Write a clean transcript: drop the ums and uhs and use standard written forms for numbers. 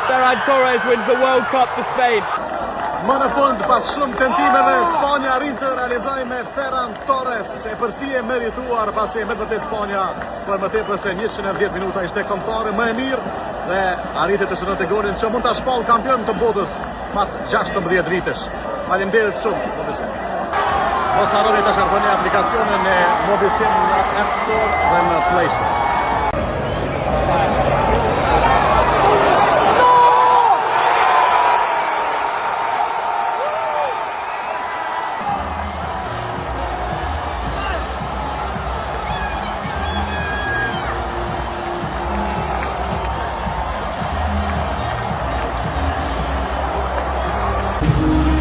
Ferran Torres wins the World Cup for Spain. Më në fund, pas shumë tentimeve, Spanja arrin të realizoj me Ferran Torres, e përsi e merituar, pasi me të vërtet Spanja për më tepër se 110 minuta ishte kombëtare më e mirë dhe arriti të shënonte golin që mund ta shpall kampion të botës pas 16 vitesh. Faleminderit shumë, Mobisim. Mos harroni ta shkarkoni aplikacionin e Mobisim në App Store dhe në Play Store. Thank you.